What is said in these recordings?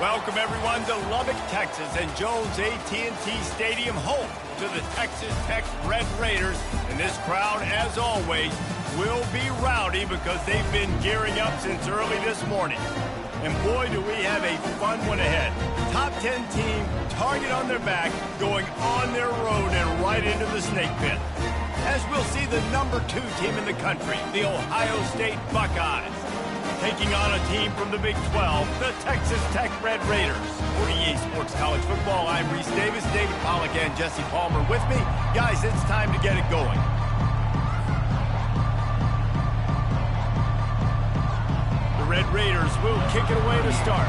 Welcome, everyone, to Lubbock, Texas, and Jones AT&T Stadium, home to the Texas Tech Red Raiders. And this crowd, as always, will be rowdy because they've been gearing up since early this morning. And boy, do we have a fun one ahead. Top 10 team, target on their back, going on their road and right into the snake pit. As we'll see the number 2 team in the country, the Ohio State Buckeyes, taking on a team from the Big 12, the Texas Tech Red Raiders. For EA Sports College Football, I'm Reese Davis, David Pollack, and Jesse Palmer with me. Guys, it's time to get it going. The Red Raiders will kick it away to start.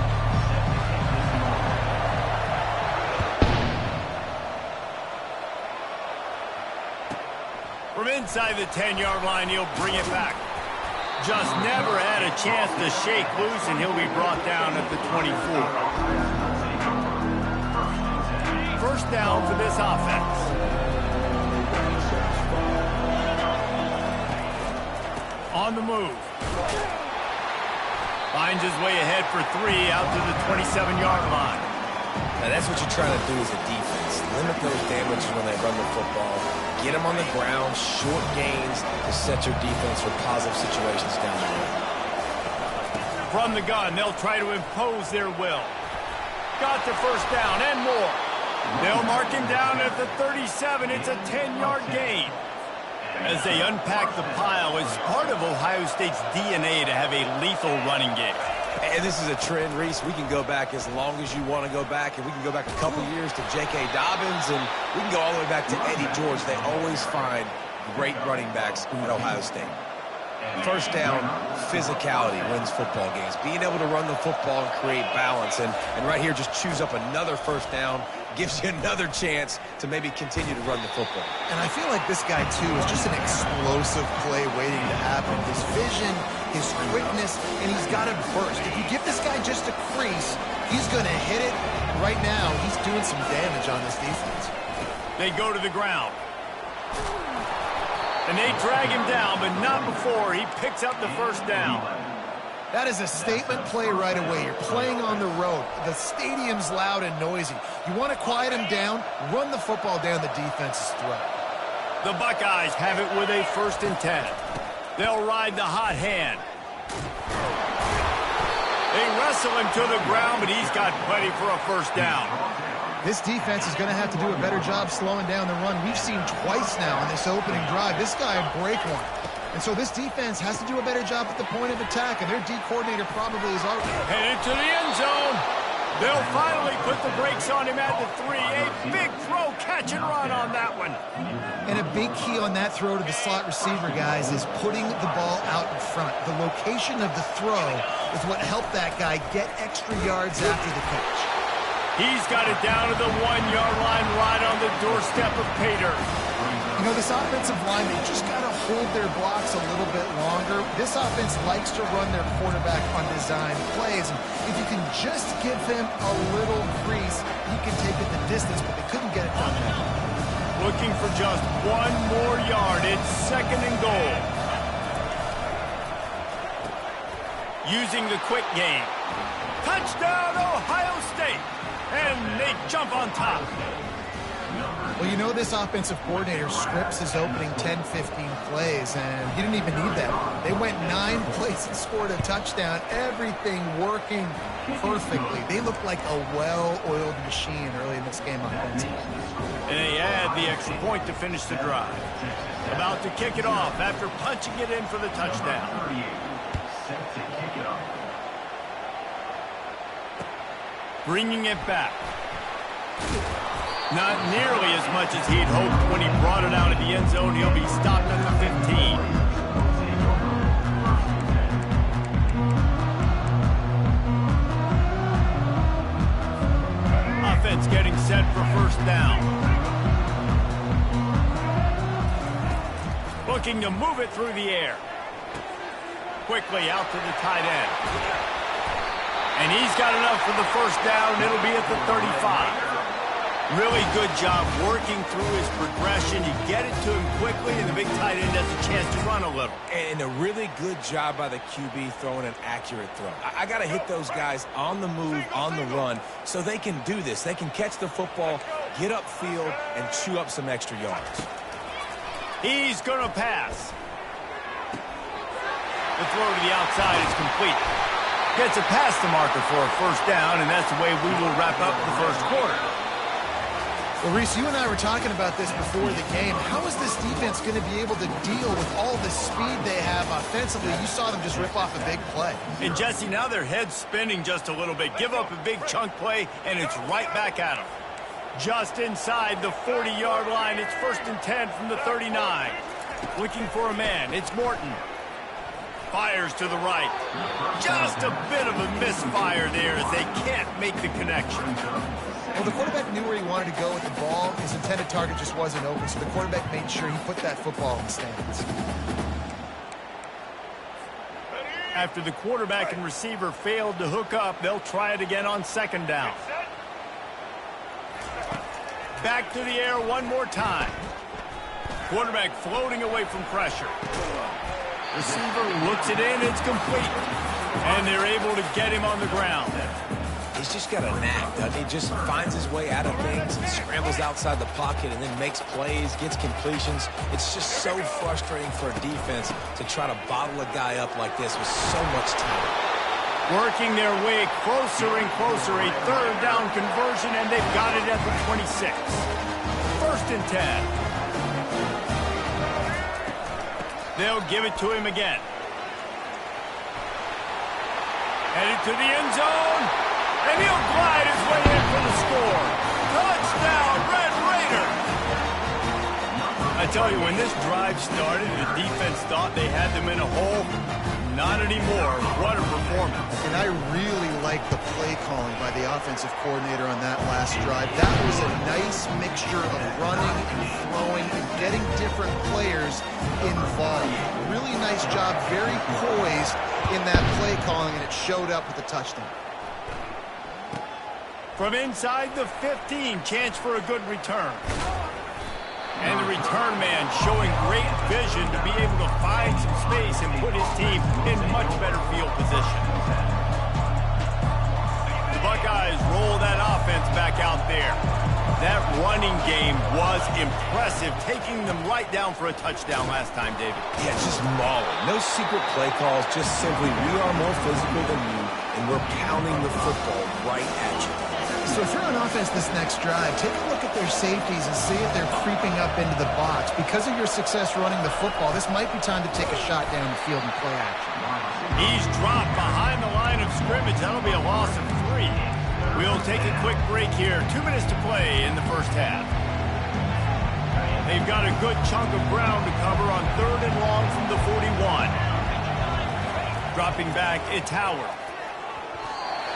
From inside the 10-yard line, he'll bring it back. Just never had a chance to shake loose, and he'll be brought down at the 24. First down for this offense. On the move. Finds his way ahead for 3 out to the 27-yard line. Now that's what you're trying to do as a defense. Limit those damages when they run the football. Get them on the ground, short gains to set your defense for positive situations down the road. From the gun, they'll try to impose their will. Got the first down and more. They'll mark him down at the 37. It's a 10-yard gain. As they unpack the pile, it's part of Ohio State's DNA to have a lethal running game. And this is a trend, Reese. We can go back as long as you want to go back, and we can go back a couple years to J.K. Dobbins, and we can go all the way back to Eddie George. They always find great running backs at Ohio State. First down, physicality wins football games. Being able to run the football and create balance, and right here, just choose up another first down, gives you another chance to maybe continue to run the football. And I feel like this guy, too, is just an explosive play waiting to happen. His vision, his quickness, and he's got a burst. If you give this guy just a crease, he's going to hit it. Right now, he's doing some damage on this defense. They go to the ground. And they drag him down, but not before he picks up the first down. That is a statement play right away. You're playing on the road. The stadium's loud and noisy. You want to quiet him down, run the football down the defense's throat. The Buckeyes have it with a 1st and 10. They'll ride the hot hand. They wrestle him to the ground, but he's got plenty for a first down. This defense is going to have to do a better job slowing down the run. We've seen twice now in this opening drive. This guy break one. And so this defense has to do a better job at the point of attack, and their D coordinator probably is already headed to the end zone. They'll finally put the brakes on him at the 3. A big throw, catch and run on that one. And a big key on that throw to the slot receiver, guys, is putting the ball out in front. The location of the throw is what helped that guy get extra yards after the catch. He's got it down to the 1-yard line right on the doorstep of Pater. You know, this offensive line, they just got to hold their blocks a little bit longer. This offense likes to run their quarterback on design plays. And if you can just give him a little crease, he can take it the distance, but they couldn't get it done now. Looking for just 1 more yard. It's 2nd and goal. Using the quick game. Touchdown, Ohio State! And they jump on top. Well, you know this offensive coordinator scripts his opening 10-15 plays, and he didn't even need that. They went 9 plays and scored a touchdown. Everything working perfectly. They looked like a well-oiled machine early in this game offensively. And they add the extra point to finish the drive. About to kick it off after punching it in for the touchdown. Bringing it back. Not nearly as much as he'd hoped when he brought it out of the end zone. He'll be stopped at the 15. Offense getting set for first down. Looking to move it through the air. Quickly out to the tight end. And he's got enough for the first down. It'll be at the 35. Really good job working through his progression. You get it to him quickly, and the big tight end has a chance to run a little. And a really good job by the QB throwing an accurate throw. I got to hit those guys on the move, on the run, so they can do this. They can catch the football, get upfield, and chew up some extra yards. He's going to pass. The throw to the outside is complete. Gets a pass to marker for a first down, and that's the way we will wrap up the first quarter. Well, Reese, you and I were talking about this before the game. How is this defense going to be able to deal with all the speed they have offensively? You saw them just rip off a big play. And, Jesse, now their head's spinning just a little bit. Give up a big chunk play, and it's right back at them. Just inside the 40-yard line. It's 1st and 10 from the 39. Looking for a man. It's Morton. Fires to the right. Just a bit of a misfire there as they can't make the connection. Well, the quarterback knew where he wanted to go with the ball. His intended target just wasn't open, so the quarterback made sure he put that football in the stands. After the quarterback and receiver failed to hook up, they'll try it again on 2nd down. Back to the air one more time. Quarterback floating away from pressure. Receiver looks it in, it's complete. And they're able to get him on the ground. He's just got a knack, doesn't he? Just finds his way out of things and scrambles outside the pocket and then makes plays, gets completions. It's just so frustrating for a defense to try to bottle a guy up like this with so much talent. Working their way closer and closer, a 3rd down conversion, and they've got it at the 26. 1st and 10. They'll give it to him again. Headed to the end zone. And he'll glide his way in for the score. Touchdown, Red Raider. I tell you, when this drive started, the defense thought they had them in a hole. Not anymore. What a performance. And I really like the play calling by the offensive coordinator on that last drive. That was a nice mixture of running and throwing and getting different players involved. Really nice job, very poised in that play calling, and it showed up with a touchdown. From inside the 15, chance for a good return. And the return man showing great vision to be able to find some space and put his team in much better field position. The Buckeyes roll that offense back out there. That running game was impressive, taking them right down for a touchdown last time, David. Yeah, just mauling. No secret play calls, just simply we are more physical than you, and we're pounding the football right at you. So if you're on offense this next drive, take a look at their safeties and see if they're creeping up into the box. Because of your success running the football, this might be time to take a shot down the field and play action. He's dropped behind the line of scrimmage. That'll be a loss of 3. We'll take a quick break here. 2 minutes to play in the first half. They've got a good chunk of ground to cover on 3rd and long from the 41. Dropping back, it's Howard.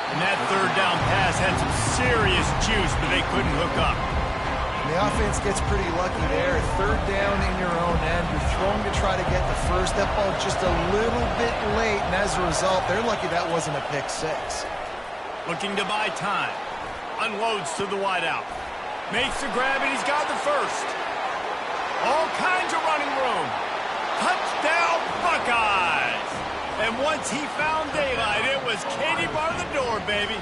And that 3rd down pass had some serious juice, but they couldn't hook up. And the offense gets pretty lucky there. 3rd down in your own end. You're throwing to try to get the first. That ball just a little bit late, and as a result, they're lucky that wasn't a pick 6. Looking to buy time. Unloads to the wideout. Makes the grab, and he's got the first. All kinds of running room. Touchdown, Buckeyes! And once he found daylight, it was Katie bar the door, baby.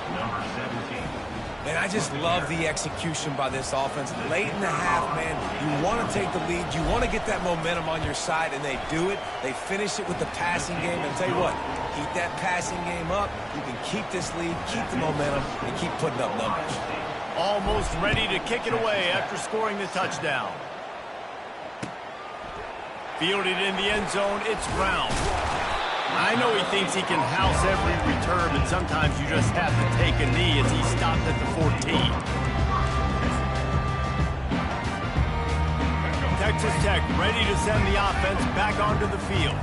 And I just love the execution by this offense. Late in the half, man, you want to take the lead. You want to get that momentum on your side, and they do it. They finish it with the passing game. And tell you what, keep that passing game up. You can keep this lead, keep the momentum, and keep putting up numbers. Almost ready to kick it away after scoring the touchdown. Fielded in the end zone, it's Brown. I know he thinks he can house every return, but sometimes you just have to take a knee as he stopped at the 14. Texas Tech ready to send the offense back onto the field.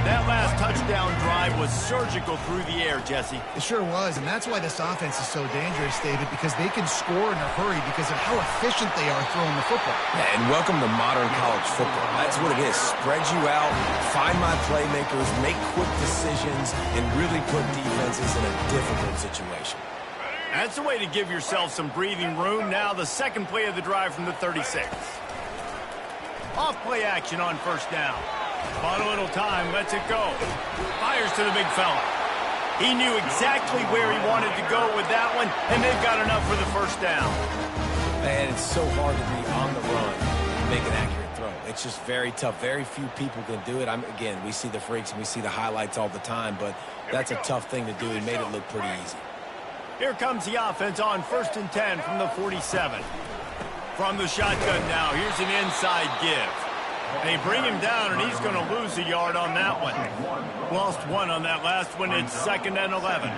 That last touchdown drive was surgical through the air, Jesse. It sure was, and that's why this offense is so dangerous, David, because they can score in a hurry because of how efficient they are throwing the football. Yeah, and welcome to modern college football. That's what it is. Spread you out, find my playmakers, make quick decisions, and really put defenses in a difficult situation. That's the way to give yourself some breathing room. Now the second play of the drive from the 36. Off play action on first down. Bought a little time, lets it go. Fires to the big fella. He knew exactly where he wanted to go with that one, and they've got enough for the first down. Man, it's so hard to be on the run and make an accurate throw. It's just very tough. Very few people can do it. Again, we see the freaks and we see the highlights all the time, but that's a tough thing to do. He made it look pretty easy. Here comes the offense on 1st and 10 from the 47. From the shotgun now, here's an inside give. They bring him down, and he's going to lose a yard on that one. Lost one on that last one. It's 2nd and 11.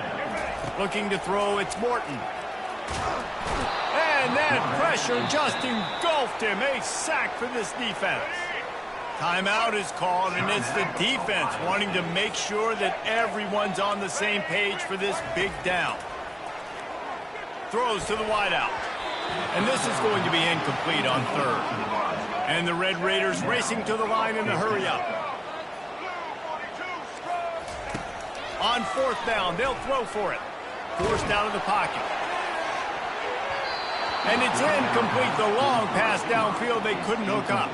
Looking to throw, it's Morton. And that pressure just engulfed him. A sack for this defense. Timeout is called, and it's the defense wanting to make sure that everyone's on the same page for this big down. Throws to the wideout. And this is going to be incomplete on 3rd. And the Red Raiders racing to the line in a hurry-up. On 4th down, they'll throw for it. Forced out of the pocket. And it's incomplete. The long pass downfield, they couldn't hook up.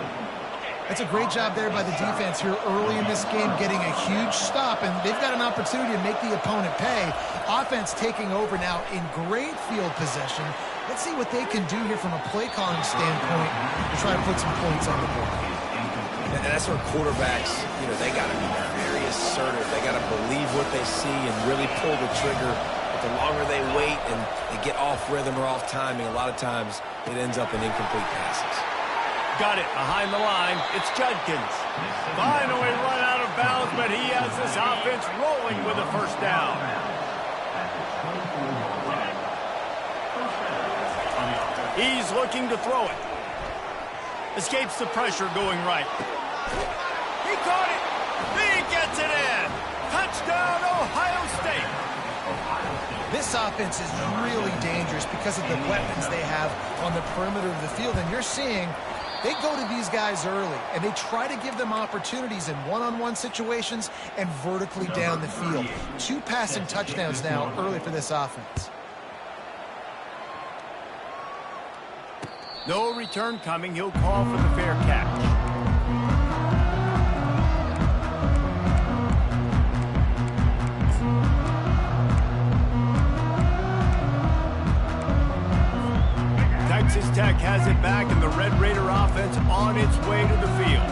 That's a great job there by the defense here early in this game, getting a huge stop, and they've got an opportunity to make the opponent pay. Offense taking over now in great field possession. Let's see what they can do here from a play calling standpoint to try to put some points on the board. And that's where quarterbacks, they got to be very assertive. They got to believe what they see and really pull the trigger. But the longer they wait and they get off rhythm or off timing, a lot of times it ends up in incomplete passes. Got it behind the line. It's Judkins. Finally run out of bounds, but he has this offense rolling with a first down. He's looking to throw it. Escapes the pressure going right. He caught it. He gets it in. Touchdown, Ohio State. This offense is really dangerous because of the weapons they have on the perimeter of the field. And you're seeing they go to these guys early, and they try to give them opportunities in one-on-one situations and vertically down the field. 2 passing touchdowns now early for this offense. No return coming. He'll call for the fair catch. Texas Tech has it back, and the Red Raider offense on its way to the field.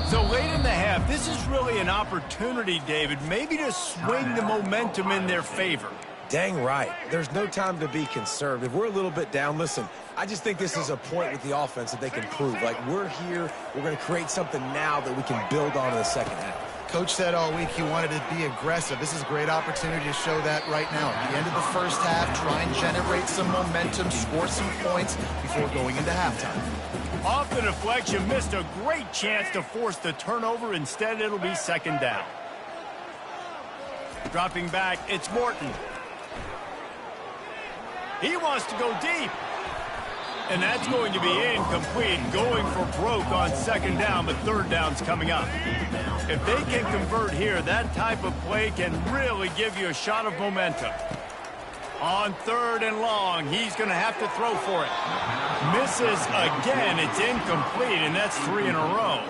So late in the half, this is really an opportunity, David, maybe to swing the momentum in their favor. Dang right. There's no time to be conservative. We're a little bit down. Listen, I just think this is a point with the offense that they can prove. Like, we're here, we're going to create something now that we can build on in the second half. Coach said all week he wanted to be aggressive. This is a great opportunity to show that right now. At the end of the first half, try and generate some momentum, score some points before going into halftime. Off the deflection, missed a great chance to force the turnover. Instead, it'll be 2nd down. Dropping back, it's Morton. He wants to go deep. And that's going to be incomplete, going for broke on 2nd down, but 3rd down's coming up. If they can convert here, that type of play can really give you a shot of momentum. On 3rd and long, he's going to have to throw for it. Misses again. It's incomplete, and that's 3 in a row.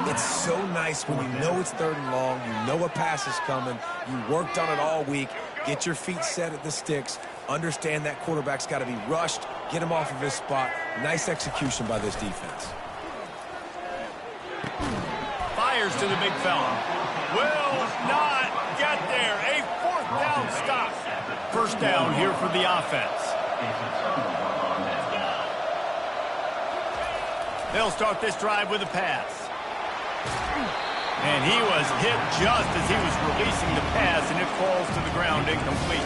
It's so nice when you know it's 3rd and long, you know a pass is coming, you worked on it all week, get your feet set at the sticks, understand that quarterback's got to be rushed, get him off of his spot. Nice execution by this defense. Fires to the big fella. Will not get there. A 4th down stop. First down here for the offense. They'll start this drive with a pass. And he was hit just as he was releasing the pass, and it falls to the ground incomplete.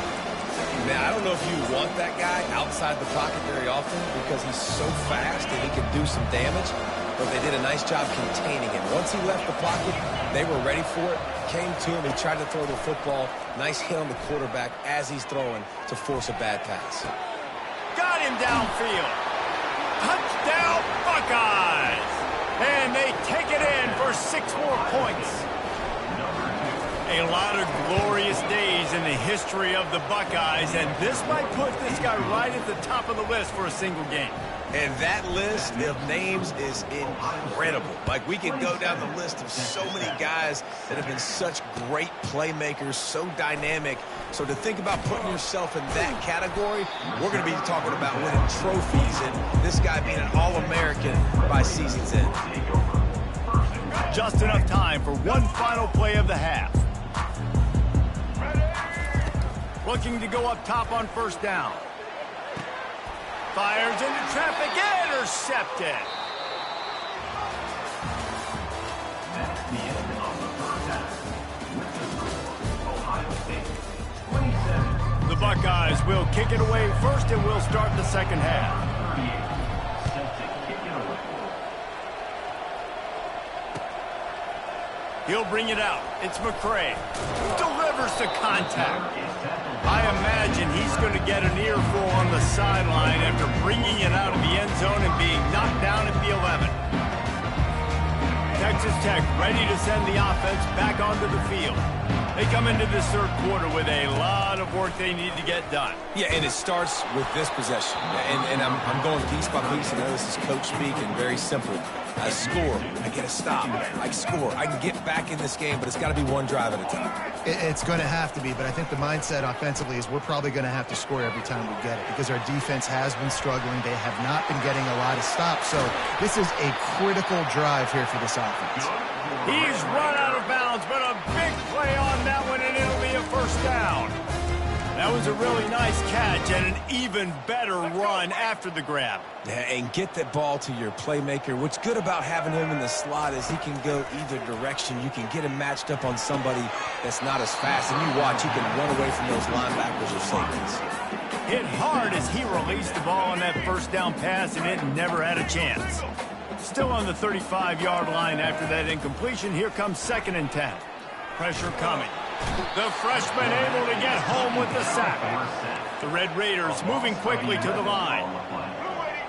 Man, I don't know if you want that guy outside the pocket very often because he's so fast and he can do some damage, but they did a nice job containing him. Once he left the pocket, they were ready for it, came to him, he tried to throw the football. Nice hit on the quarterback as he's throwing to force a bad pass. Got him downfield. Touchdown, Buckeyes! And they take it in for 6 more points. A lot of glorious days in the history history of the Buckeyes, and this might put this guy right at the top of the list for a single game. And that list of names is incredible. Like, we can go down the list of so many guys that have been such great playmakers, so dynamic. So to think about putting yourself in that category, we're going to be talking about winning trophies and this guy being an All-American by season's end. Just enough time for one final play of the half. Looking to go up top on first down. Fires into traffic, intercepted. That's the end of the first half. With the score, Ohio State 27. The Buckeyes will kick it away first, and we'll start the second half. Set to kick it away. He'll bring it out. It's McCray. Delivers to contact. I imagine he's going to get an earful on the sideline after bringing it out of the end zone and being knocked down at the 11. Texas Tech ready to send the offense back onto the field. They come into this third quarter with a lot of work they need to get done. Yeah, and it starts with this possession. And I'm going piece by piece. I know this is coach speak and very simple. I score. I get a stop. I score. I can get back in this game, but it's got to be one drive at a time. It's going to have to be, but I think the mindset offensively is we're probably going to have to score every time we get it because our defense has been struggling. They have not been getting a lot of stops, so this is a critical drive here for this offense. He's run out of bounds, but a big play on that one, and it'll be a first down. That was a really nice catch and an even better run after the grab. Yeah, and get that ball to your playmaker. What's good about having him in the slot is he can go either direction. You can get him matched up on somebody that's not as fast. And you watch, he can run away from those linebackers or safeties. Hit hard as he released the ball on that first down pass, and it never had a chance. Still on the 35-yard line after that incompletion. Here comes 2nd and 10. Pressure coming. The freshman able to get home with the sack. The Red Raiders moving quickly to the line.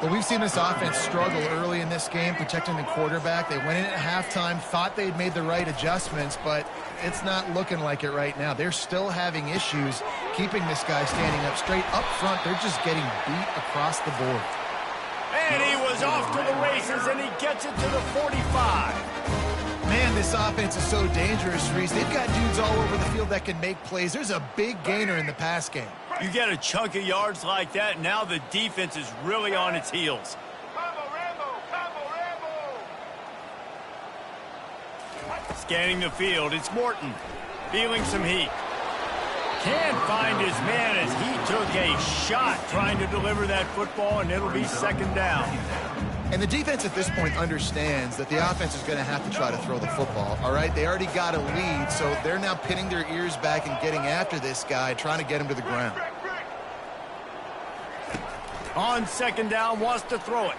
Well, we've seen this offense struggle early in this game, protecting the quarterback. They went in at halftime, thought they'd made the right adjustments, but it's not looking like it right now. They're still having issues keeping this guy standing up straight. Up front, they're just getting beat across the board. And he was off to the races, and he gets it to the 45. Man, this offense is so dangerous, Reese. They've got dudes all over the field that can make plays. There's a big gainer in the pass game. You get a chunk of yards like that, now the defense is really on its heels. Scanning the field, it's Morton. Feeling some heat. Can't find his man as he took a shot trying to deliver that football, and it'll be 2nd down. And the defense at this point understands that the offense is going to have to try to throw the football, all right? They already got a lead, so they're now pinning their ears back and getting after this guy, trying to get him to the ground. On 2nd down, wants to throw it.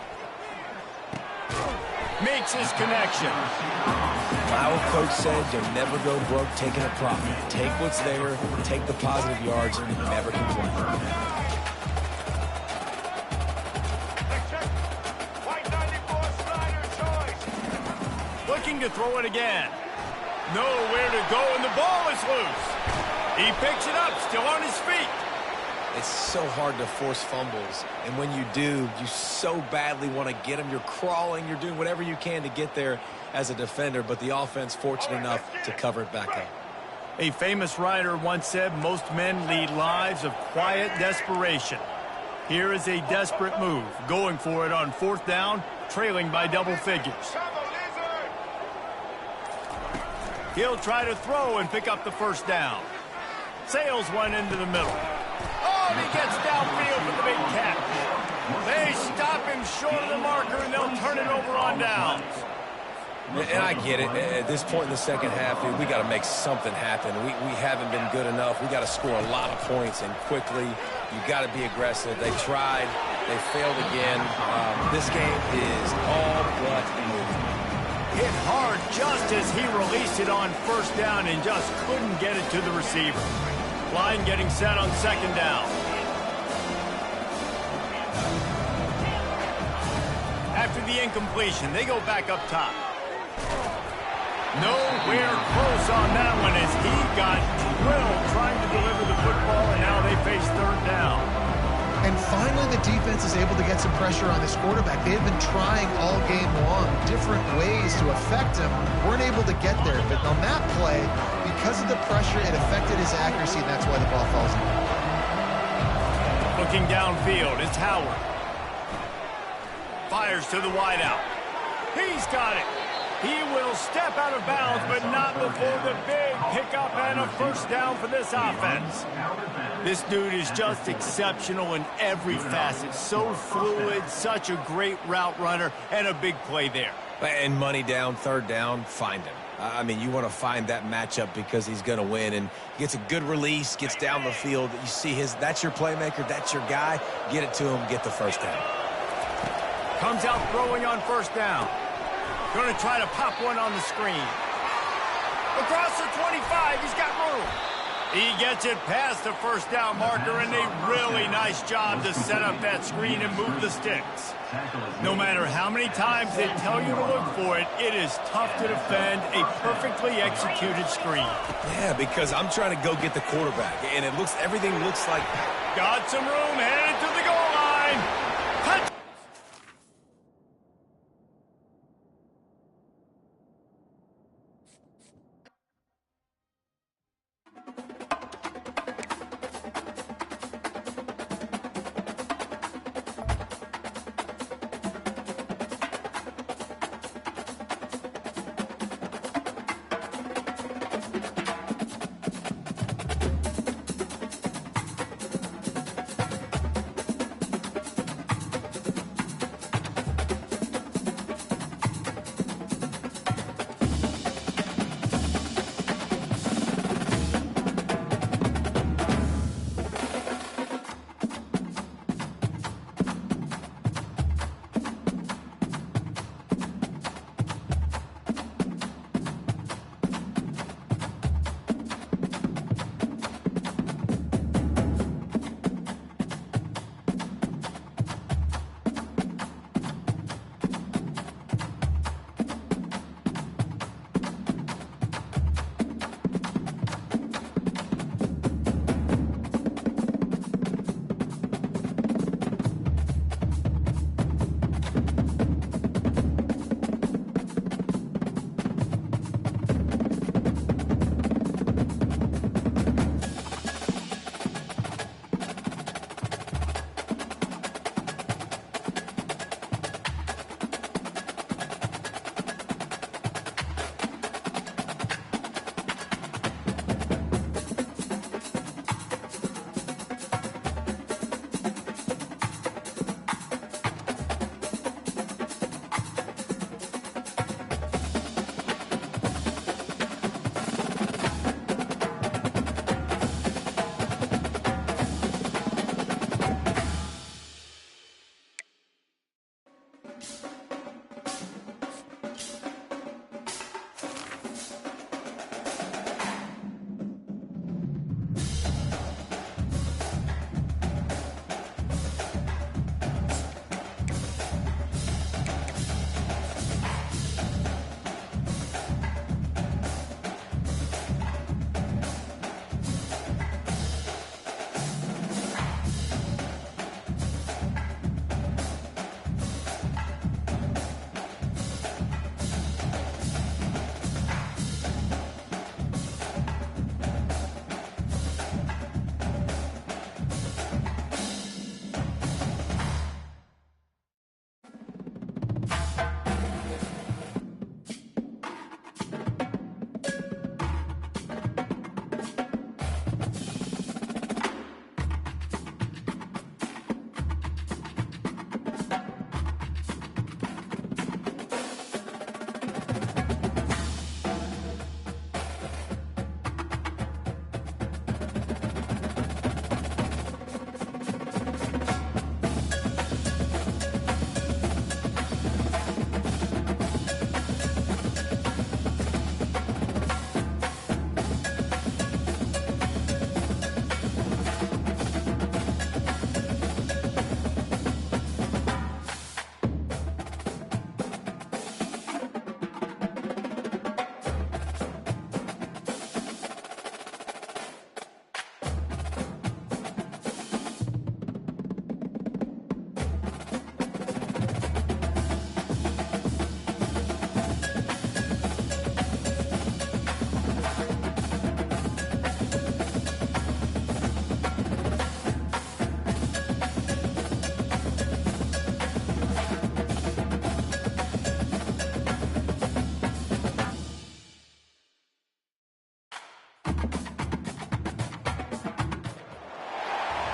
Makes his connection. My old coach said you'll never go broke taking a profit. Take what's there, take the positive yards, and never complain. Looking to throw it again. Nowhere to go, and the ball is loose. He picks it up, still on his feet. It's so hard to force fumbles, and when you do, you so badly want to get them. You're crawling, you're doing whatever you can to get there as a defender, but the offense fortunate enough to cover it back up. A famous writer once said, most men lead lives of quiet desperation. Here is a desperate move, going for it on 4th down, trailing by double figures. He'll try to throw and pick up the first down. Sails one into the middle. Oh, and he gets downfield for the big catch. They stop him short of the marker, and they'll turn it over on downs. And I get it. At this point in the second half, dude, we got to make something happen. We haven't been good enough. We got to score a lot of points, and quickly. You got to be aggressive. They tried. They failed again. This game is all but moving. Hit hard just as he released it on 1st down and just couldn't get it to the receiver. Line getting set on 2nd down. After the incompletion, they go back up top. Nowhere close on that one as he got drilled trying to deliver the football. the defense is able to get some pressure on this quarterback. They've been trying all game long, different ways to affect him. Weren't able to get there, but on that play, because of the pressure, it affected his accuracy, and that's why the ball falls in. Looking downfield, it's Howard. Fires to the wideout. He's got it. He will step out of bounds, but not before the big pickup and a first down for this offense. This dude is just exceptional in every facet. So fluid, such a great route runner, and a big play there. And money down, third down, find him. I mean, you want to find that matchup because he's going to win, and gets a good release, gets down the field. You see that's your playmaker, that's your guy. Get it to him, get the first down. Comes out throwing on first down. Going to try to pop one on the screen. Across the 25, he's got room. He gets it past the first down marker, and a really nice job to set up that screen and move the sticks. No matter how many times they tell you to look for it, it is tough to defend a perfectly executed screen. Yeah, because I'm trying to go get the quarterback, and everything looks like... Got some room, headed to the goal line. Touch.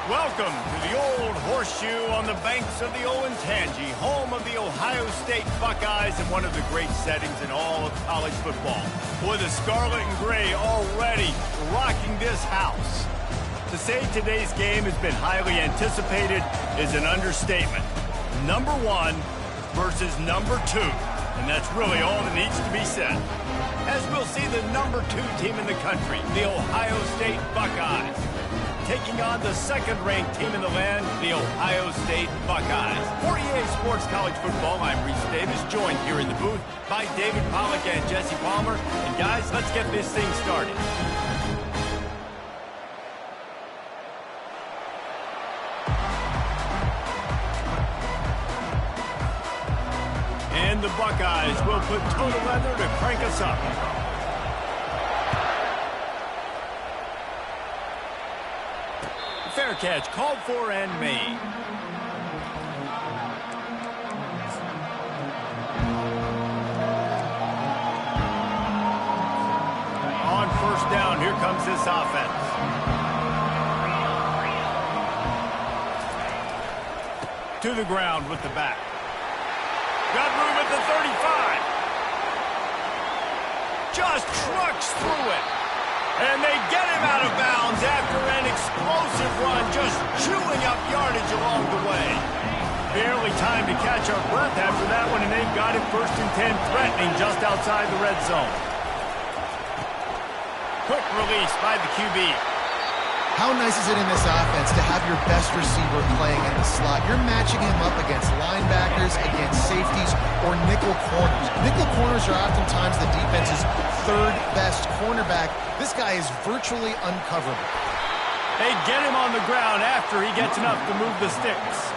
Welcome to the Old Horseshoe on the banks of the Olentangy, home of the Ohio State Buckeyes and one of the great settings in all of college football. Boy, the scarlet and gray already rocking this house. To say today's game has been highly anticipated is an understatement. Number 1 versus number 2, and that's really all that needs to be said. As we'll see the number 2 team in the country, the Ohio State Buckeyes, taking on the second-ranked team in the land, the Ohio State Buckeyes. For EA Sports College Football, I'm Reese Davis, joined here in the booth by David Pollack and Jesse Palmer. And guys, let's get this thing started. And the Buckeyes will put total leather to crank us up. Fair catch called for and made. On first down, here comes this offense. To the ground with the back. Got room at the 35. Just trucks through it. And they get him out of bounds after an explosive run, just chewing up yardage along the way. Barely time to catch our breath after that one, and they've got it 1st and 10, threatening just outside the red zone. Quick release by the QB. How nice is it in this offense to have your best receiver playing in the slot? You're matching him up against linebackers, against safeties, or nickel corners. Nickel corners are oftentimes the defense's 3rd best cornerback. This guy is virtually uncoverable. They get him on the ground after he gets enough to move the sticks.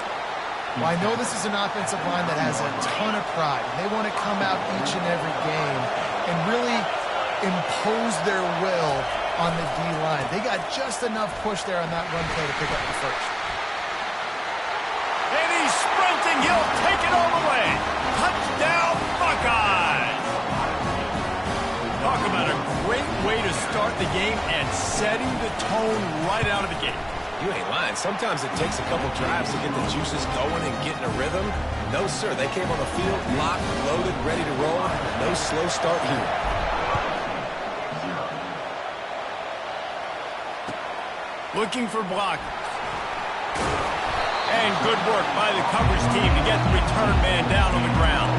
Well, I know this is an offensive line that has a ton of pride. They want to come out each and every game and really impose their will on the D-line. They got just enough push there on that run play to pick up the first. And he's sprinting. He'll take it all the way. Touchdown, Buckeyes! Talk about a great way to start the game and setting the tone right out of the gate. You ain't lying. Sometimes it takes a couple drives to get the juices going and get in a rhythm. No, sir. They came on the field, locked, loaded, ready to roll. No slow start here. Looking for blockers. And good work by the coverage team to get the return man down on the ground.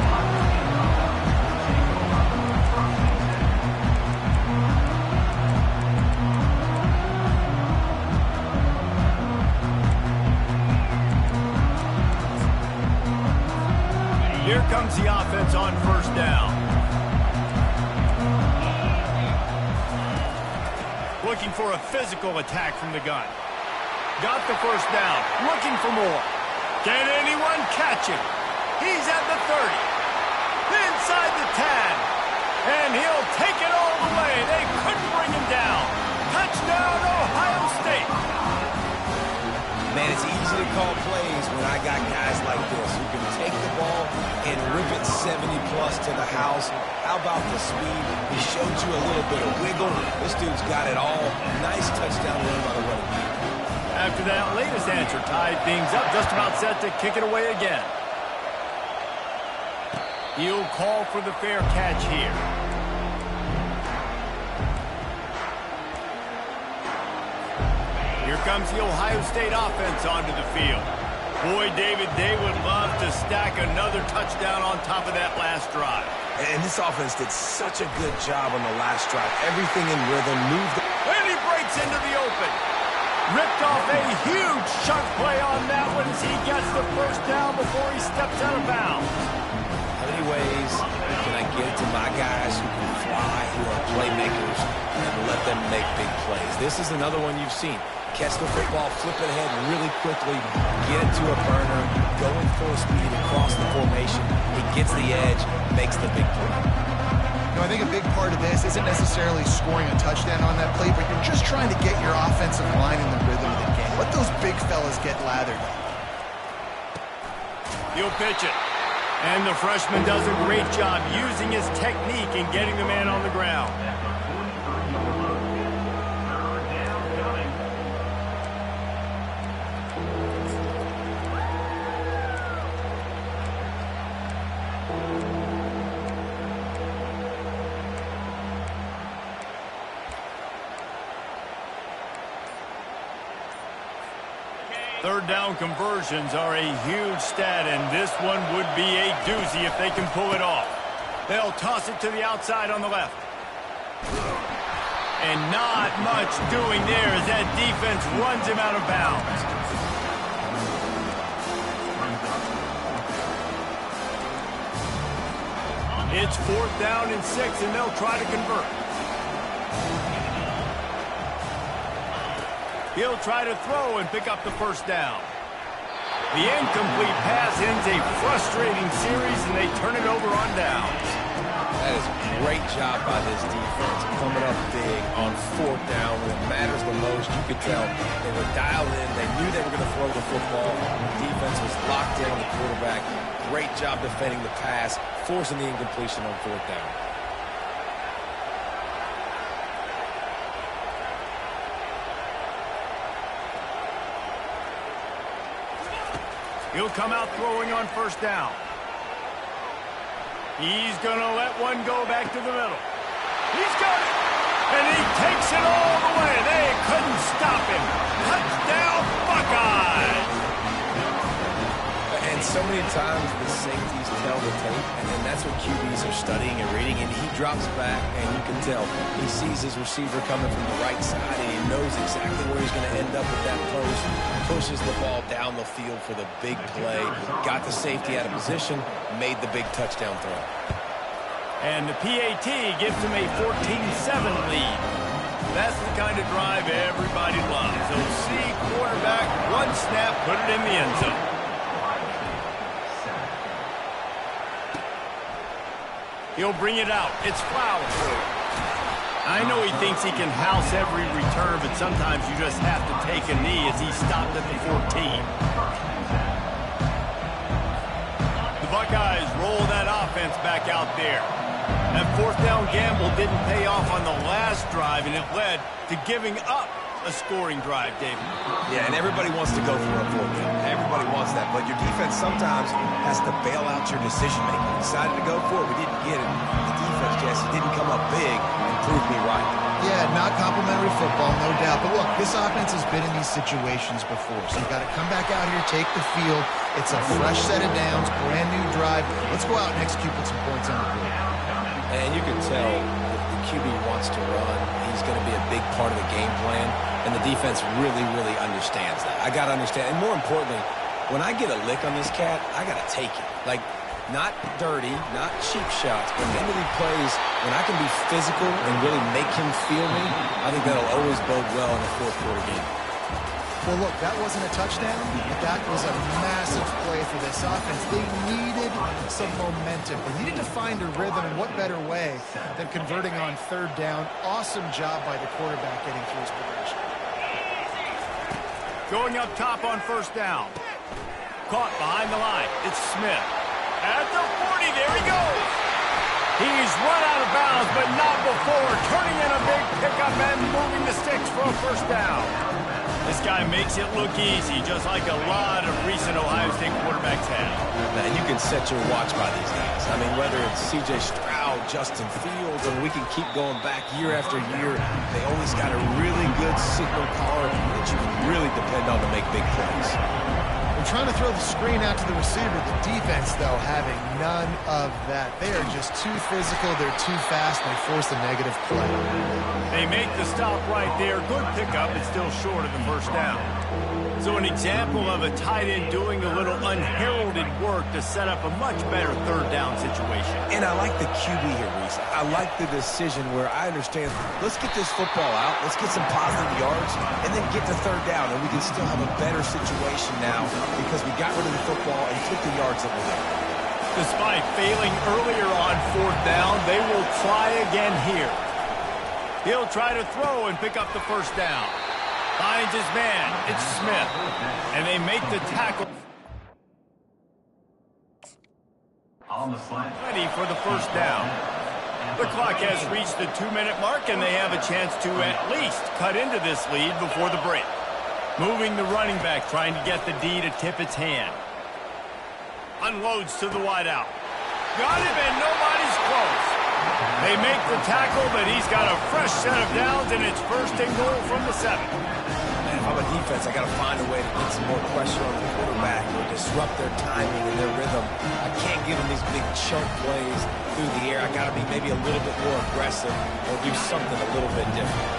Here comes the offense on first down. Looking for a physical attack from the gun. Got the first down. Looking for more. Can anyone catch him? He's at the 30. Inside the 10. And he'll take it all the way. They couldn't bring him down. Touchdown, Ohio State. Man, it's easy to call plays when I got guys like this who can take the ball and rip it 70-plus to the house. How about the speed? He showed you a little bit of wiggle. This dude's got it all. Nice touchdown run by the running back. After that latest answer tied things up, just about set to kick it away again. He'll call for the fair catch here. Here comes the Ohio State offense onto the field. Boy, David, they would love to stack another touchdown on top of that last drive. And this offense did such a good job on the last drive. Everything in rhythm, moved. And he breaks into the open. Ripped off a huge chunk play on that one as he gets the first down before he steps out of bounds. How many ways can I get it to my guys who can fly, who are playmakers, and let them make big plays? This is another one you've seen. Catch the football, flip it ahead really quickly, get it to a burner, go in full speed across the formation. He gets the edge, makes the big play. I think a big part of this isn't necessarily scoring a touchdown on that play, but you're just trying to get your offensive line in the rhythm of the game. Let those big fellas get lathered. He'll pitch it. And the freshman does a great job using his technique and getting the man on the ground. Third down conversions are a huge stat, and this one would be a doozy if they can pull it off. They'll toss it to the outside on the left. And not much doing there as that defense runs him out of bounds. It's 4th down and 6, and they'll try to convert. He'll try to throw and pick up the first down. The incomplete pass ends a frustrating series, and they turn it over on downs. That is a great job by this defense, coming up big on 4th down when it matters the most. You could tell they were dialed in. They knew they were going to throw the football. The defense was locked in on the quarterback. Great job defending the pass, forcing the incompletion on 4th down. He'll come out throwing on 1st down. He's going to let one go back to the middle. He's got it. And he takes it all the way. They couldn't stop him. Touchdown, Buckeyes. And so many times the safeties tell the tape, and that's what QBs are studying and reading, and he drops back, and you can tell he sees his receiver coming from the right side, and he knows exactly where he's going to end up with that post, pushes the ball down the field for the big play, got the safety out of position, made the big touchdown throw. And the PAT gives him a 14-7 lead. That's the kind of drive everybody loves. They'll see quarterback, one snap, put it in the end zone. He'll bring it out. It's Flowers. I know he thinks he can house every return, but sometimes you just have to take a knee as he stopped at the 14. The Buckeyes roll that offense back out there. That 4th down gamble didn't pay off on the last drive, and it led to giving up a scoring drive, David. Yeah, and everybody wants to go for a 4th down. Everybody wants that, but your defense sometimes has to bail out your decision-making. We decided to go for it. We didn't get it. The defense, Jesse, didn't come up big and prove me right. Yeah, not complimentary football, no doubt. But look, this offense has been in these situations before, so you've got to come back out here, take the field. It's a fresh set of downs, brand new drive. Let's go out and execute with some points on the board. And you can tell the QB wants to run. He's going to be a big part of the game plan, and the defense really, really understands that. I got to understand, and more importantly, when I get a lick on this cat, I got to take it. Like, not dirty, not cheap shots, but end of the plays, when I can be physical and really make him feel me, I think that'll always bode well in the 4th quarter game. Well, look, that wasn't a touchdown, but that was a massive play for this offense. They needed some momentum. They needed to find a rhythm, and what better way than converting on 3rd down. Awesome job by the quarterback getting through his progression. Going up top on 1st down. Caught behind the line. It's Smith. At the 40, there he goes. He's run out of bounds, but not before. Turning in a big pickup and moving the sticks for a 1st down. This guy makes it look easy, just like a lot of recent Ohio State quarterbacks have. And you can set your watch by these guys. I mean, whether it's C.J. Stroud, Justin Fields, and we can keep going back year after year, they always got a really good signal caller that you can really depend on to make big plays. They're trying to throw the screen out to the receiver. The defense, though, having none of that. They are just too physical. They're too fast, and they force a negative play. They make the stop right there. Good pickup. It's still short of the 1st down. So an example of a tight end doing a little unheralded work to set up a much better 3rd down situation. And I like the QB here, Reese. I like the decision where I understand, let's get this football out, let's get some positive yards, and then get to 3rd down, and we can still have a better situation now because we got rid of the football and took the yards that were there. Despite failing earlier on 4th down, they will try again here. He'll try to throw and pick up the 1st down. Finds his man. It's Smith. And they make the tackle. Ready for the 1st down. The clock has reached the 2-minute mark, and they have a chance to at least cut into this lead before the break. Moving the running back, trying to get the D to tip its hand. Unloads to the wideout. Got him, and nobody's close. They make the tackle, but he's got a fresh set of downs, and it's 1st and goal from the 7. if I'm a defense, I got to find a way to get some more pressure on the quarterback or disrupt their timing and their rhythm. I can't give them these big chunk plays through the air. I got to be maybe a little bit more aggressive or do something a little bit different.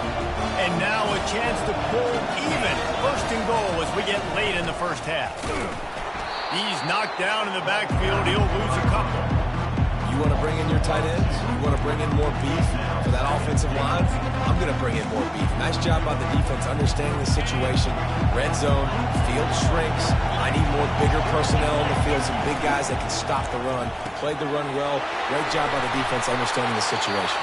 And now a chance to pull even. First and goal as we get late in the first half. He's knocked down in the backfield. He'll lose a couple. You want to bring in your tight ends? You want to bring in more beef for that offensive line? I'm going to bring in more beef. Nice job by the defense understanding the situation. Red zone, field shrinks. I need more bigger personnel on the field, some big guys that can stop the run. Played the run well. Great job by the defense understanding the situation.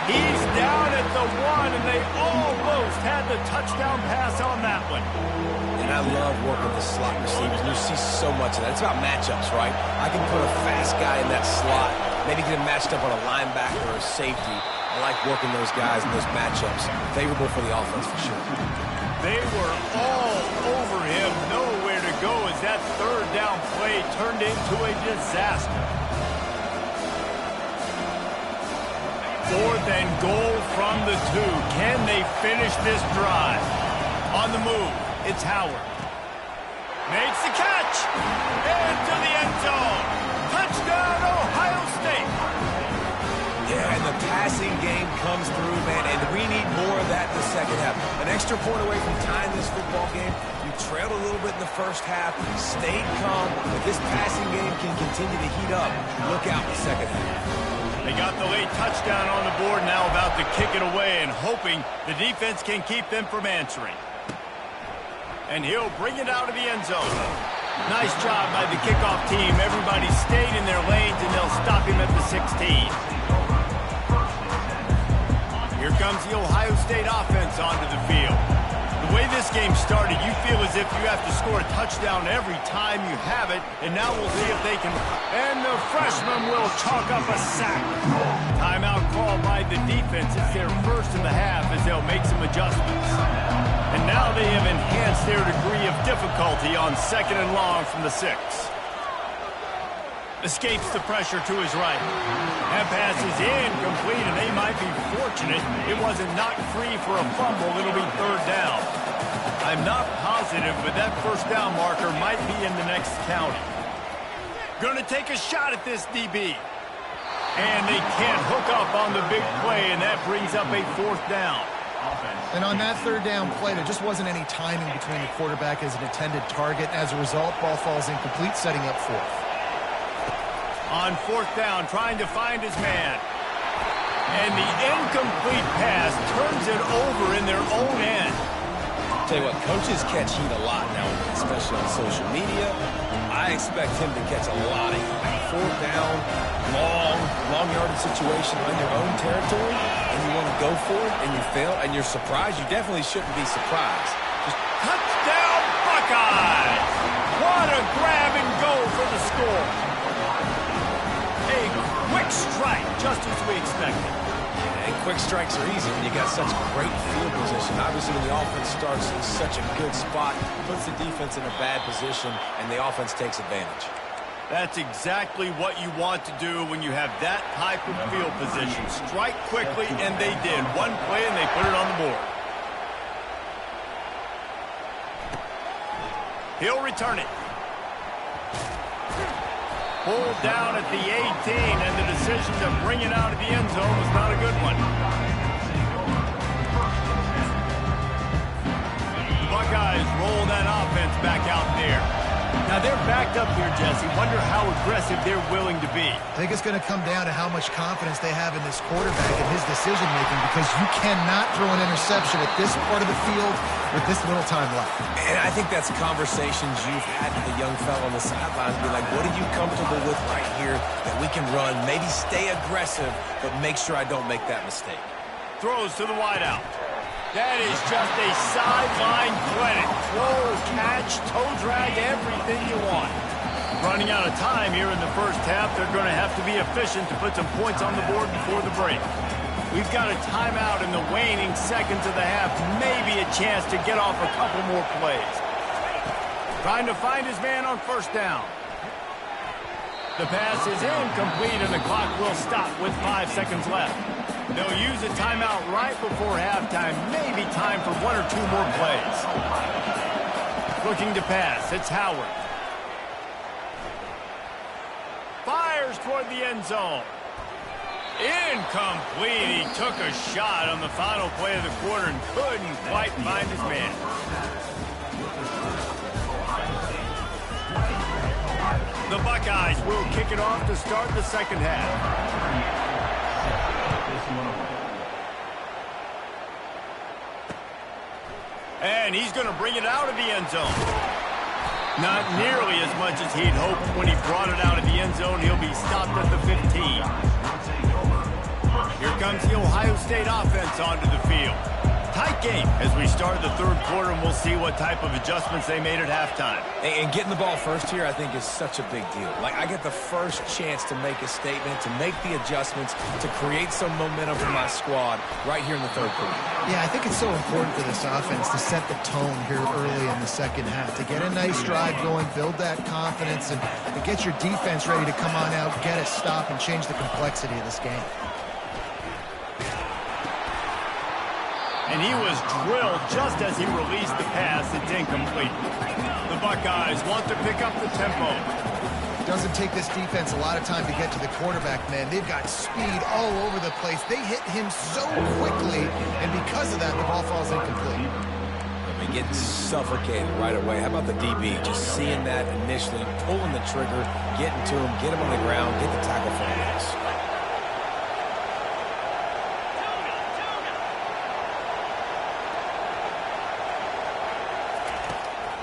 He's down at the 1, and they almost had the touchdown pass on that one. And I love working with the slot receivers. You see so much of that. It's about matchups, right? I can put a fast guy in that slot, maybe get him matched up on a linebacker or a safety. I like working those guys in those matchups. Favorable for the offense for sure. They were all over him, nowhere to go as that third down play turned into a disaster. Fourth and goal from the 2. Can they finish this drive? On the move, it's Howard. Makes the catch. Into the end zone. Touchdown, Ohio State. Yeah, and the passing game comes through, man, and we need more of that in the second half. An extra point away from tying this football game. You trailed a little bit in the first half, stayed calm, but this passing game can continue to heat up. Look out in the second half. They got the late touchdown on the board, now about to kick it away and hoping the defense can keep them from answering. And he'll bring it out of the end zone. Nice job by the kickoff team. Everybody stayed in their lanes, and they'll stop him at the 16. Here comes the Ohio State offense onto the field. The way this game started, you feel as if you have to score a touchdown every time you have it, and now we'll see if they can. And the freshman will chalk up a sack. Timeout called by the defense. It's their first in the half as they'll make some adjustments. And now they have enhanced their degree of difficulty on second and long from the 6. Escapes the pressure to his right. That pass is incomplete, and they might be fortunate it wasn't knocked free for a fumble. It'll be third down. I'm not positive, but that first down marker might be in the next county. Going to take a shot at this DB. And they can't hook up on the big play, and that brings up a fourth down. And on that third down play, there just wasn't any timing between the quarterback as an intended target. As a result, ball falls incomplete, setting up fourth. On fourth down, trying to find his man. And the incomplete pass turns it over in their own end. Tell you what, coaches catch heat a lot now, especially on social media. I expect him to catch a lot of heat. Fourth down, long yardage situation on your own territory, and you want to go for it, and you fail, and you're surprised. You definitely shouldn't be surprised. Just touchdown, Buckeyes! What a grab and go for the score. A quick strike, just as we expected. And quick strikes are easy when you got such great field position. Obviously, when the offense starts in such a good spot, puts the defense in a bad position, and the offense takes advantage. That's exactly what you want to do when you have that type of field position. Strike quickly, and they did. One play, and they put it on the board. He'll return it. Pulled down at the 18, and the decision to bring it out of the end zone was not a good one. The Buckeyes roll that offense back out there. Now they're backed up here, Jesse. Wonder how aggressive they're willing to be. I think it's going to come down to how much confidence they have in this quarterback and his decision-making, because you cannot throw an interception at this part of the field with this little time left. And I think that's conversations you've had with a young fellow on the sidelines. Be like, what are you comfortable with right here that we can run? Maybe stay aggressive, but make sure I don't make that mistake. Throws to the wideout. That is just a sideline clinic. Throw, catch, toe drag, everything you want. Running out of time here in the first half. They're going to have to be efficient to put some points on the board before the break. We've got a timeout in the waning seconds of the half. Maybe a chance to get off a couple more plays. Trying to find his man on first down. The pass is incomplete, and the clock will stop with 5 seconds left. They'll use a timeout right before halftime. Maybe time for one or two more plays. Looking to pass. It's Howard. Fires toward the end zone. Incomplete. He took a shot on the final play of the quarter and couldn't quite find his man. The Buckeyes will kick it off to start the second half. And he's going to bring it out of the end zone. Not nearly as much as he'd hoped when he brought it out of the end zone. He'll be stopped at the 15. Here comes the Ohio State offense onto the field. Tight game as we start the third quarter, and we'll see what type of adjustments they made at halftime. And getting the ball first here, I think, is such a big deal. Like, I get the first chance to make a statement, to make the adjustments, to create some momentum for my squad right here in the third quarter. Yeah, I think it's so important for this offense to set the tone here early in the second half, to get a nice drive going, build that confidence, and to get your defense ready to come on out, get a stop, and change the complexity of this game. And he was drilled just as he released the pass. It's incomplete. The Buckeyes want to pick up the tempo. Doesn't take this defense a lot of time to get to the quarterback, man. They've got speed all over the place. They hit him so quickly, and because of that, the ball falls incomplete. I mean, getting suffocated right away. How about the DB? Just seeing that initially, pulling the trigger, getting to him, get him on the ground, get the tackle for a loss.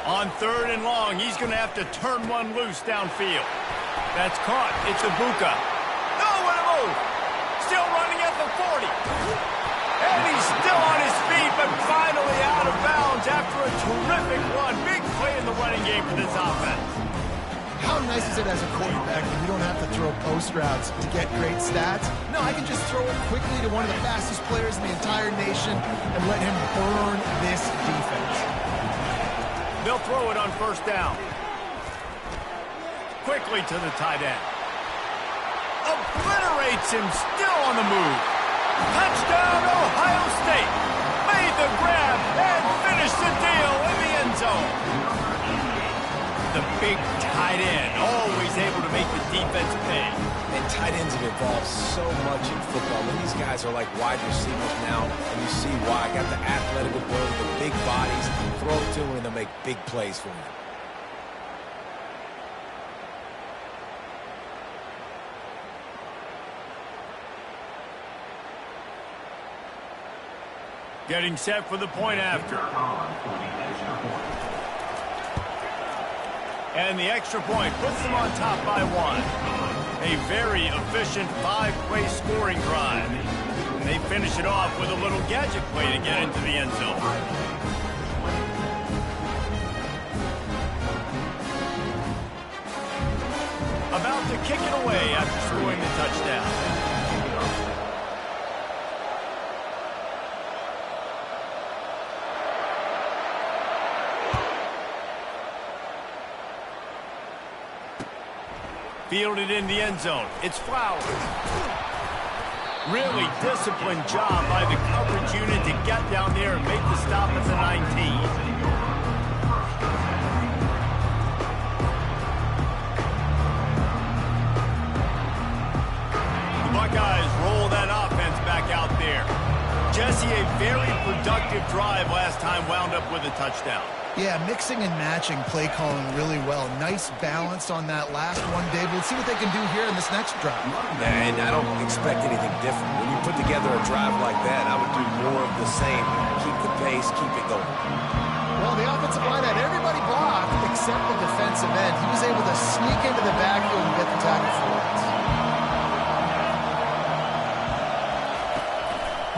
On third and long, he's going to have to turn one loose downfield. That's caught. It's Ibuka. No, what a move. Still running at the 40. And he's still on his feet, but finally out of bounds after a terrific run. Big play in the running game for this offense. How nice is it as a quarterback when you don't have to throw post routes to get great stats? No, I can just throw it quickly to one of the fastest players in the entire nation and let him burn this defense. They'll throw it on first down. Quickly to the tight end. Obliterates him, still on the move. Touchdown, Ohio State. Made the grab and finished the deal in the end zone. The big tight end, always able to make the defense pay. And tight ends have evolved so much in football. And these guys are like wide receivers now, and you see why. Got the athletic ability, the big bodies, throw it to them, and they'll make big plays for you. Getting set for the point after. And the extra point puts them on top by one. A very efficient five-play scoring drive. And they finish it off with a little gadget play to get into the end zone. About to kick it away after scoring the touchdown. Fielded in the end zone. It's Flowers. Really disciplined job by the coverage unit to get down there and make the stop at the 19. The Buckeyes roll that offense back out there. Jesse, a very productive drive last time, wound up with a touchdown. Yeah, mixing and matching play calling really well. Nice balance on that last one, Dave. We'll see what they can do here in this next drive. And I don't expect anything different. When you put together a drive like that, I would do more of the same. Keep the pace, keep it going. Well, the offensive line had everybody blocked except the defensive end. He was able to sneak into the backfield and get the tackle for once.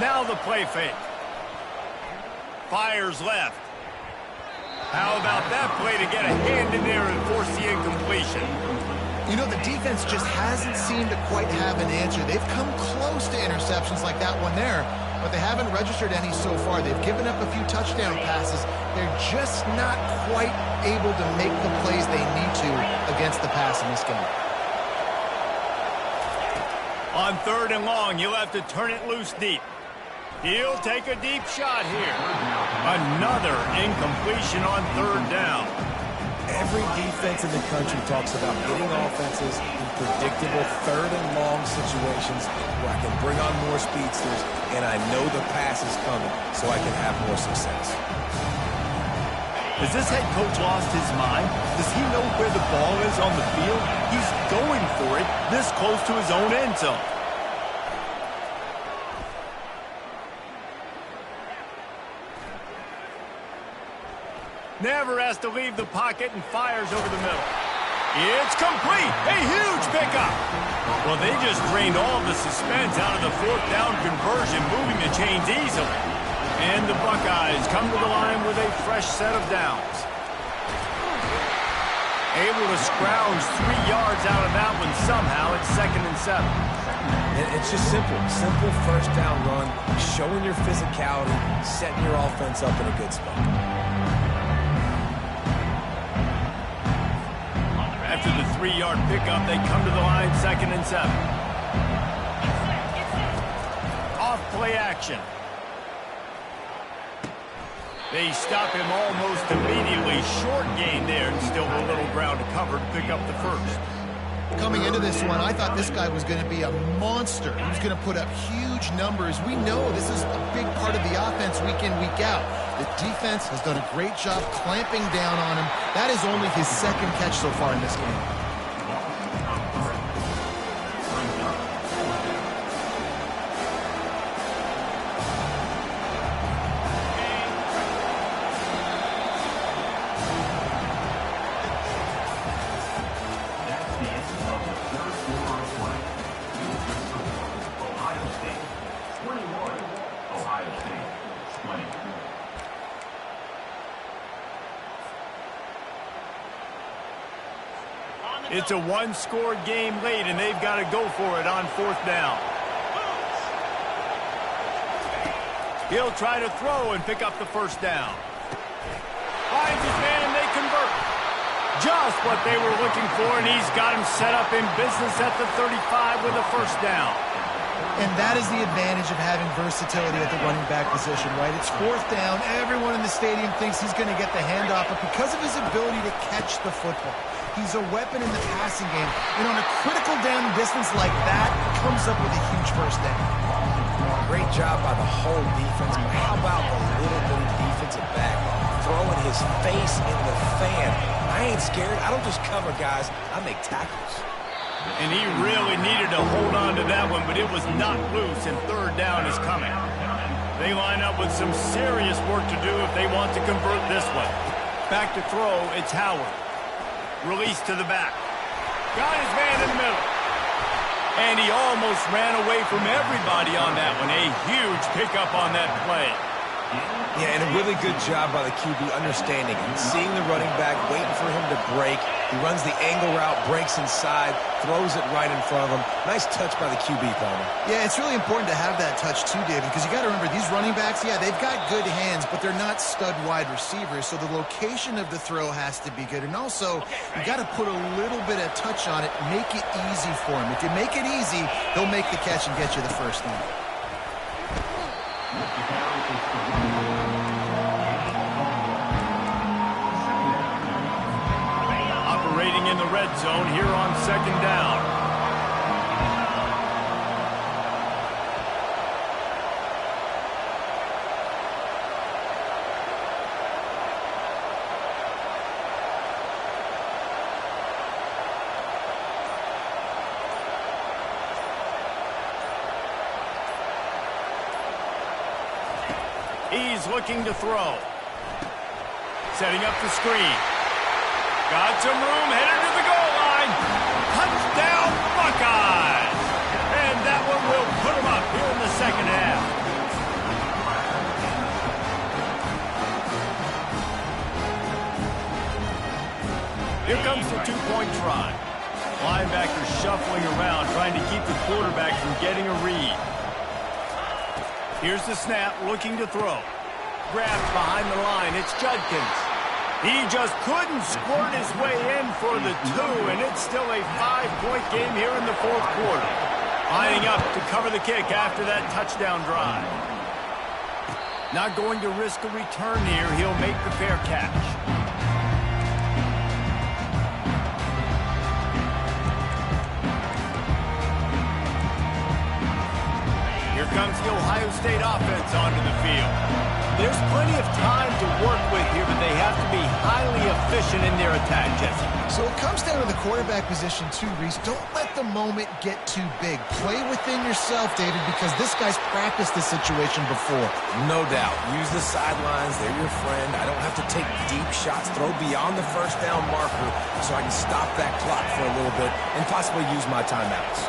Now the play fake. Fires left. How about that play to get a hand in there and force the incompletion? You know, the defense just hasn't seemed to quite have an answer. They've come close to interceptions like that one there, but they haven't registered any so far. They've given up a few touchdown passes. They're just not quite able to make the plays they need to against the pass in this game. On 3rd and long, you'll have to turn it loose deep. He'll take a deep shot here. Another incompletion on 3rd down. Every defense in the country talks about getting offenses in predictable 3rd and long situations where I can bring on more speedsters and I know the pass is coming so I can have more success. Has this head coach lost his mind? Does he know where the ball is on the field? He's going for it this close to his own end zone. Never has to leave the pocket and fires over the middle. It's complete. A huge pickup. Well, they just drained all of the suspense out of the 4th down conversion, moving the chains easily. And the Buckeyes come to the line with a fresh set of downs. Able to scrounge 3 yards out of that one somehow. It's 2nd and 7. And it's just simple. Simple 1st down run, showing your physicality, setting your offense up in a good spot. After the 3-yard pickup, they come to the line 2nd and 7. Off play action. They stop him almost immediately. Short gain there and still a little ground to cover to pick up the 1st. Coming into this one, I thought this guy was going to be a monster. He was going to put up huge numbers. We know this is a big part of the offense week in, week out. The defense has done a great job clamping down on him. That is only his 2nd catch so far in this game. It's a 1-score game late, and they've got to go for it on 4th down. He'll try to throw and pick up the 1st down. Finds his man, and they convert. Just what they were looking for, and he's got him set up in business at the 35 with a 1st down. And that is the advantage of having versatility at the running back position, right? It's 4th down. Everyone in the stadium thinks he's going to get the handoff, but because of his ability to catch the football, he's a weapon in the passing game. And on a critical down distance like that, comes up with a huge 1st down. Great job by the whole defense, but how about the little bitty defensive back throwing his face in the fan? I ain't scared. I don't just cover guys. I make tackles. And he really needed to hold on to that one, but it was not loose, and 3rd down is coming. They line up with some serious work to do if they want to convert this one. Back to throw, it's Howard. Release to the back. Got his man in the middle. And he almost ran away from everybody on that one. A huge pickup on that play. Yeah, and a really good job by the QB understanding and seeing the running back, waiting for him to break. He runs the angle route, breaks inside, throws it right in front of him. Nice touch by the QB, Palmer. Yeah, it's really important to have that touch too, David, because you got to remember these running backs, yeah, they've got good hands, but they're not stud wide receivers, so the location of the throw has to be good. And also, you got to put a little bit of touch on it, make it easy for them. If you make it easy, they'll make the catch and get you the 1st down. Operating in the red zone here on 2nd down. He's looking to throw. Setting up the screen. Got some room, headed to the goal line. Touchdown, Buckeyes! And that one will put them up here in the 2nd half. Here comes the 2-point try. Linebacker shuffling around, trying to keep the quarterback from getting a read. Here's the snap, looking to throw. Grabbed behind the line, it's Judkins. He just couldn't squirt his way in for the 2, and it's still a 5-point game here in the 4th quarter. Lining up to cover the kick after that touchdown drive. Not going to risk a return here. He'll make the fair catch. Here comes the Ohio State offense onto the field. There's plenty of time to work with here, but they have to be highly efficient in their attack, Jesse. So it comes down to the quarterback position too, Reese. Don't let the moment get too big. Play within yourself, David, because this guy's practiced this situation before. No doubt. Use the sidelines. They're your friend. I don't have to take deep shots, throw beyond the first down marker so I can stop that clock for a little bit and possibly use my timeouts.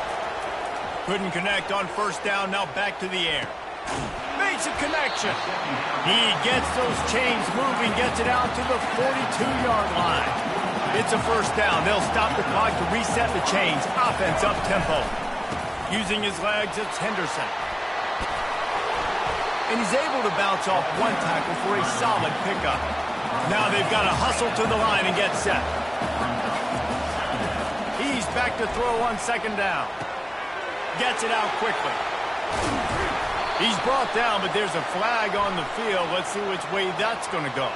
Couldn't connect on first down. Now back to the air. Makes a connection. He gets those chains moving, gets it out to the 42-yard line. It's a first down. They'll stop the clock to reset the chains. Offense up tempo. Using his legs, it's Henderson. And he's able to bounce off one tackle for a solid pickup. Now they've got to hustle to the line and get set. He's back to throw on second down. Gets it out quickly. He's brought down, but there's a flag on the field. Let's see which way that's going to go.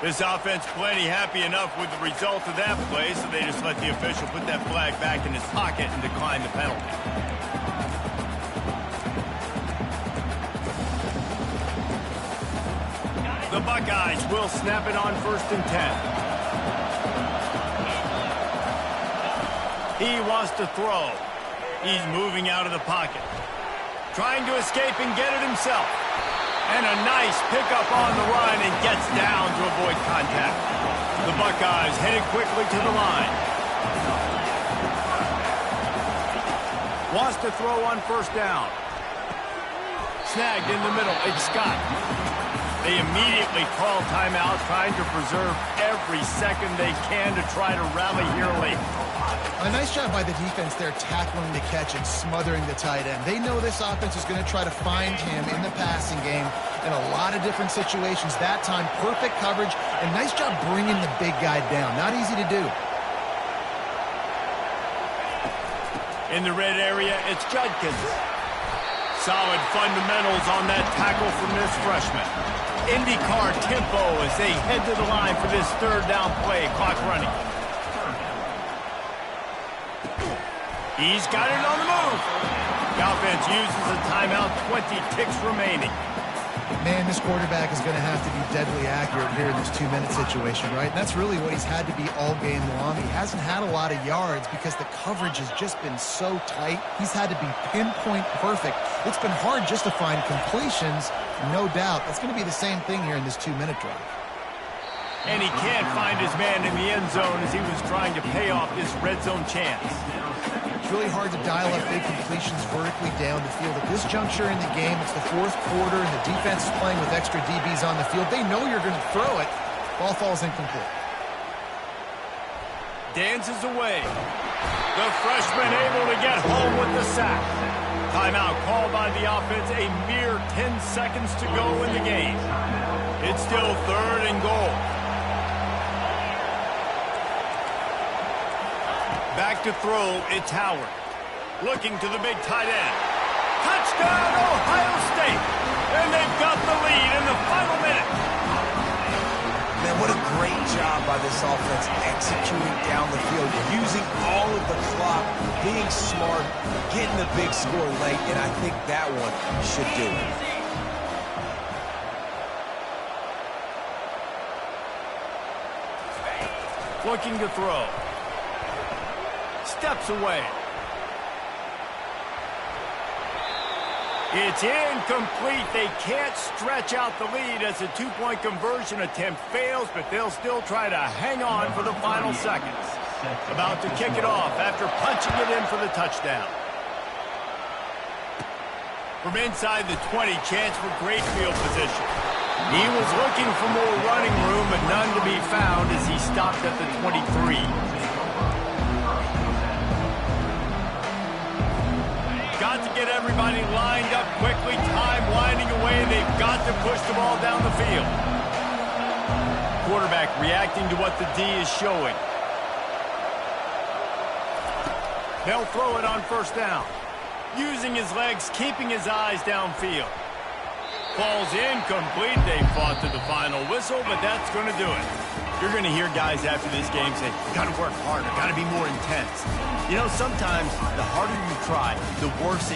This offense plenty happy enough with the result of that play, so they just let the official put that flag back in his pocket and decline the penalty. The Buckeyes will snap it on 1st and 10. He wants to throw. He's moving out of the pocket. Trying to escape and get it himself. And a nice pickup on the run and gets down to avoid contact. The Buckeyes headed quickly to the line. Wants to throw on first down. Snagged in the middle. It's Scott. They immediately call timeout, trying to preserve every second they can to try to rally here late. A nice job by the defense there, tackling the catch and smothering the tight end. They know this offense is going to try to find him in the passing game in a lot of different situations. That time, perfect coverage, and nice job bringing the big guy down. Not easy to do. In the red area, it's Judkins. Solid fundamentals on that tackle from this freshman. IndyCar tempo as they head to the line for this third down play. Clock running. He's got it on the move. The offense uses a timeout, 20 ticks remaining. Man, this quarterback is going to have to be deadly accurate here in this 2-minute situation, right? And that's really what he's had to be all game long. He hasn't had a lot of yards because the coverage has just been so tight. He's had to be pinpoint perfect. It's been hard just to find completions, no doubt. That's going to be the same thing here in this 2-minute drive. And he can't find his man in the end zone as he was trying to pay off this red zone chance. It's really hard to dial up big completions vertically down the field. At this juncture in the game, it's the 4th quarter, and the defense is playing with extra DBs on the field. They know you're going to throw it. Ball falls incomplete. Dances away. The freshman able to get home with the sack. Timeout called by the offense. A mere 10 seconds to go in the game. It's still 3rd and goal. Back to throw, it's Howard. Looking to the big tight end. Touchdown, Ohio State! And they've got the lead in the final minute. Man, what a great job by this offense executing down the field, using all of the clock, being smart, getting the big score late, and I think that one should do it. Looking to throw. Steps away. It's incomplete. They can't stretch out the lead as a 2-point conversion attempt fails, but they'll still try to hang on for the final seconds. About to kick it off after punching it in for the touchdown. From inside the 20, chance for great field position. He was looking for more running room, but none to be found as he stopped at the 23. Got to get everybody lined up quickly. Time winding away. They've got to push the ball down the field. Quarterback reacting to what the D is showing. They'll throw it on first down. Using his legs, keeping his eyes downfield. Falls incomplete. They fought to the final whistle, but that's going to do it. You're going to hear guys after this game say, got to work harder, got to be more intense. You know, sometimes the harder you try, the worse it